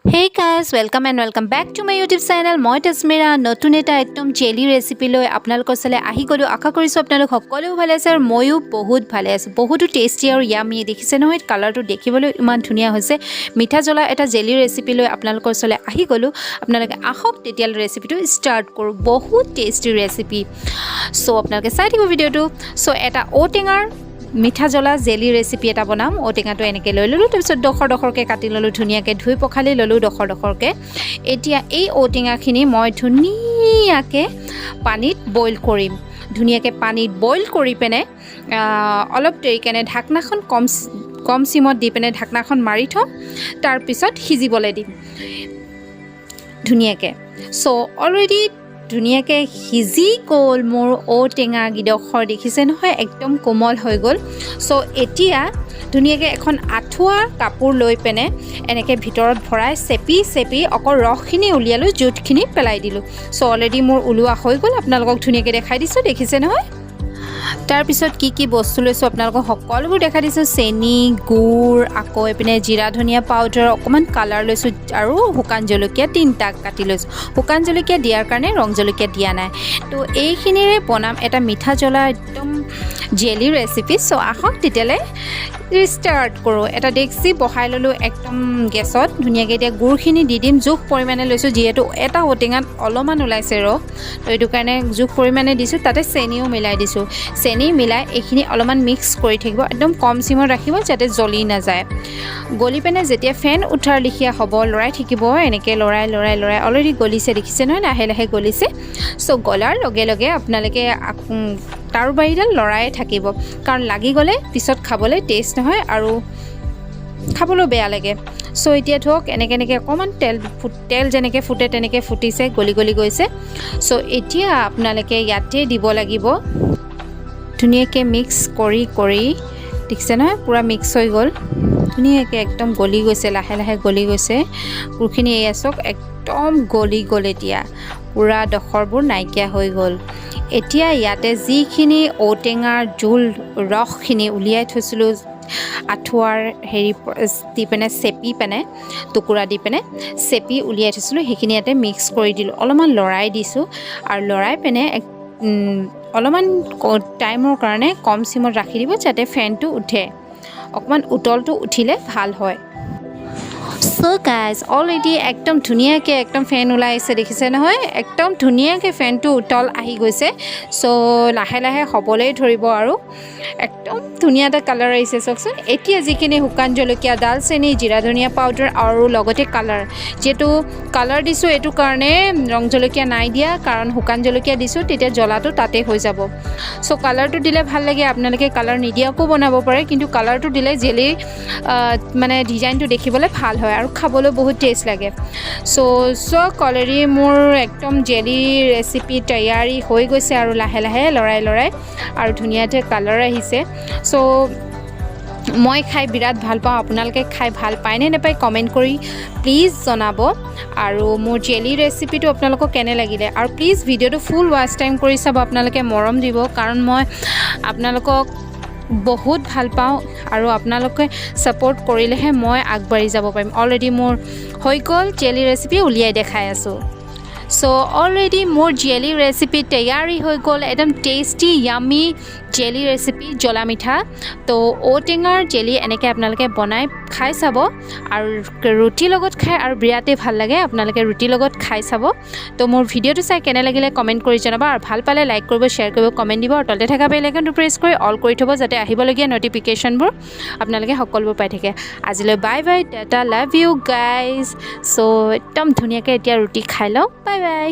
Hey guys, welcome and welcome back to my YouTube channel. মই Tazmira নতুন এটা একদম জেলি ৰেচিপি লৈ আপোনালোকৰ চলে আহি গলো। আশা কৰিছো আপোনালোক সকলো ভালে আছে আৰু ময়ো বহুত ভালে আছো। বহুতো টেস্টি আৰু ইয়ামি দেখিছে নহয়, কালাৰটো দেখিবলৈ ইমান ধুনীয়া হৈছে। মিঠা জ্বলা এটা জেলি ৰেচিপি লৈ আপোনালোকৰ চলে আহি গলো। আপোনালোকে আহক তেতিয়া ৰেচিপিটো ষ্টাৰ্ট কৰো। বহুত টেস্টি ৰেচিপি। সো আপোনালোকে চাই থাকিব ভিডিওটো। সো এটা ঔটেঙাৰ মিঠা জ্বলা জেলি ৰেচিপি এটা বনাম। ঔটেঙাটো এনেকৈ লৈ ল'লোঁ, তাৰপিছত ডখৰকৈ কাটি ল'লোঁ, ধুনীয়াকৈ ধুই পখালি ল'লোঁ ডখৰকৈ। এতিয়া এই ঔটেঙাখিনি মই ধুনীয়াকৈ পানীত বইল কৰিম। ধুনীয়াকৈ পানীত বইল কৰি পিনে অলপ দেৰিকেনে ঢাকনাখন কম চিমত দি পিনে ঢাকনাখন মাৰি থ'ম, তাৰপিছত সিজিবলৈ দিম ধুনীয়াকৈ। চ' অলৰেডি ধুনীয়াকৈ সিজি গ'ল মোৰ ঔটেঙা গিডখৰ, দেখিছে নহয় একদম কোমল হৈ গ'ল। চ' এতিয়া ধুনীয়াকৈ এখন আঁঠুৱা কাপোৰ লৈ পিনে এনেকৈ ভিতৰত ভৰাই চেপি অকল ৰসখিনি উলিয়ালোঁ, জুটখিনি পেলাই দিলোঁ। চ' অলৰেডি মোৰ ওলোৱা হৈ গ'ল, আপোনালোকক ধুনীয়াকৈ দেখাই দিছোঁ, দেখিছে নহয়। তাৰপিছত কি বস্তু লৈছোঁ আপোনালোকক সকলোবোৰ দেখাই দিছোঁ। চেনি, গুড়, আকৌ এইপিনে জিৰা ধনিয়া পাউডাৰ, অকণমান কালাৰ লৈছোঁ আৰু শুকান জলকীয়া 3টা কাটি লৈছোঁ। শুকান জলকীয়া দিয়াৰ কাৰণে ৰং জলকীয়া দিয়া নাই। তো এইখিনিৰে বনাম এটা মিঠা জ্বলা একদম জেলি ৰেচিপি। চ' আহক তেতিয়ালৈ ষ্টাৰ্ট কৰোঁ। এটা ডেক্সি বহাই ল'লোঁ একদম গেছত। ধুনীয়াকৈ এতিয়া গুড়খিনি দি দিম, জোখ পৰিমাণে লৈছোঁ, যিহেতু এটা ঔটেঙাত অলপমান ওলাইছে ৰস, তো এইটো কাৰণে জোখ পৰিমাণে দিছোঁ। তাতে চেনিও মিলাই দিছোঁ। চেনি মিলাই এইখিনি অলপমান মিক্স কৰি থাকিব, একদম কম চিমত ৰাখিব যাতে জ্বলি নাযায়। গলি পিনে যেতিয়া ফেন উঠাৰ লেখীয়া হ'ব, লৰাই থাকিব, এনেকৈ লৰাই অলৰেডি গলিছে, দেখিছে নহয়, লাহে লাহে গলিছে। চ' গলাৰ লগে লগে আপোনালোকে তাৰ বাৰীডাল লৰাই থাকিব, কাৰণ লাগি গ'লে পিছত খাবলৈ টেষ্ট নহয় আৰু খাবলৈ বেয়া লাগে। চ' এতিয়া ধৰক এনেকৈ অকণমান তেল যেনেকৈ ফুটে তেনেকৈ ফুটিছে, গলি গৈছে। চ' এতিয়া আপোনালোকে ইয়াতে দিব লাগিব, ধুনীয়াকৈ মিক্স কৰি দেখিছে নহয়, পূৰা মিক্স হৈ গ'ল, ধুনীয়াকৈ একদম গলি গৈছে, লাহে লাহে গলি গৈছে গুড়খিনি। এয়া চাওক একদম গলি গ'ল, এতিয়া পূৰা ডখৰবোৰ নাইকিয়া হৈ গ'ল। এতিয়া ইয়াতে যিখিনি ঔটেঙাৰ জোল ৰসখিনি উলিয়াই থৈছিলোঁ আঁঠুৱাৰ দি পিনে চেপি পিনে টুকুৰা দি পিনে চেপি উলিয়াই থৈছিলোঁ, সেইখিনি ইয়াতে মিক্স কৰি দিলোঁ। অলপমান লৰাই দিছোঁ আৰু লৰাই পিনে অলপমান টাইমৰ কাৰণে কম চিমত ৰাখি দিব, যাতে ফেনটো উঠে, অকণমান উতলটো উঠিলে ভাল হয়। চ' গাইজ অলৰেডি একদম ধুনীয়াকৈ একদম ফেন ওলাই আহিছে, দেখিছে নহয়, একদম ধুনীয়াকৈ ফেনটো উতল আহি গৈছে। চ' লাহে লাহে হ'বলৈ ধৰিব আৰু একদম ধুনীয়া এটা কালাৰ আহিছে চাওকচোন। এতিয়া যিখিনি শুকান জলকীয়া, দালচেনি, জিৰা ধনিয়া পাউডাৰ আৰু লগতে কালাৰ, যিহেতু কালাৰ দিছোঁ এইটো কাৰণে ৰং জলকীয়া নাই দিয়া, কাৰণ শুকান জলকীয়া দিছোঁ, তেতিয়া জ্বলাটো তাতে হৈ যাব। চ' কালাৰটো দিলে ভাল লাগে, আপোনালোকে কালাৰ নিদিয়াকো বনাব পাৰে, কিন্তু কালাৰটো দিলে জেলিৰ মানে ডিজাইনটো দেখিবলৈ ভাল হয় আৰু খাবলৈ বহুত টেষ্ট লাগে। চ' অলৰেডি মোৰ একদম জেলি ৰেচিপি তৈয়াৰী হৈ গৈছে আৰু লাহে লাহে লৰাই আৰু ধুনীয়াকৈ কালাৰ আহিছে। চ' মই খাই বিৰাট ভাল পাওঁ, আপোনালোকে খাই ভাল পায় নে নাপায় কমেণ্ট কৰি প্লিজ জনাব। আৰু মোৰ জেলি ৰেচিপিটো আপোনালোকক কেনে লাগিলে, আৰু প্লিজ ভিডিঅ'টো ফুল ৱাচ টাইম কৰি চাব, আপোনালোকে মৰম দিব, কাৰণ মই আপোনালোকক বহুত ভাল পাওঁ আৰু আপোনালোকে ছাপোৰ্ট কৰিলেহে মই আগবাঢ়ি যাব পাৰিম। অলৰেডি মোৰ হৈ গ'ল জেলি ৰেচিপি, উলিয়াই দেখাই আছোঁ। চ' অলৰেডি মোৰ জেলি ৰেচিপি তৈয়াৰী হৈ গ'ল, একদম টেষ্টি ইয়ামি জেলি ৰেচিপি জ্বলা মিঠা। তো ঔটেঙাৰ জেলি এনেকৈ আপোনালোকে বনাই খাই চাব, আৰু ৰুটিৰ লগত খাই আৰু বিৰাটেই ভাল লাগে, আপোনালোকে ৰুটিৰ লগত খাই চাব। তো মোৰ ভিডিঅ'টো চাই কেনে লাগিলে কমেণ্ট কৰি জনাব, আৰু ভাল পালে লাইক কৰিব, শ্বেয়াৰ কৰিব, কমেণ্ট দিব, আৰু তলতে থকা বেল আইকনটো প্ৰেছ কৰি অল কৰি থ'ব, যাতে আহিবলগীয়া ন'টিফিকেশ্যনবোৰ আপোনালোকে সকলোবোৰ পাই থাকে। আজিলৈ bye bye, tata, love you guys. So' একদম ধুনীয়াকৈ এতিয়া ৰুটি খাই লওঁ, বাই বাই।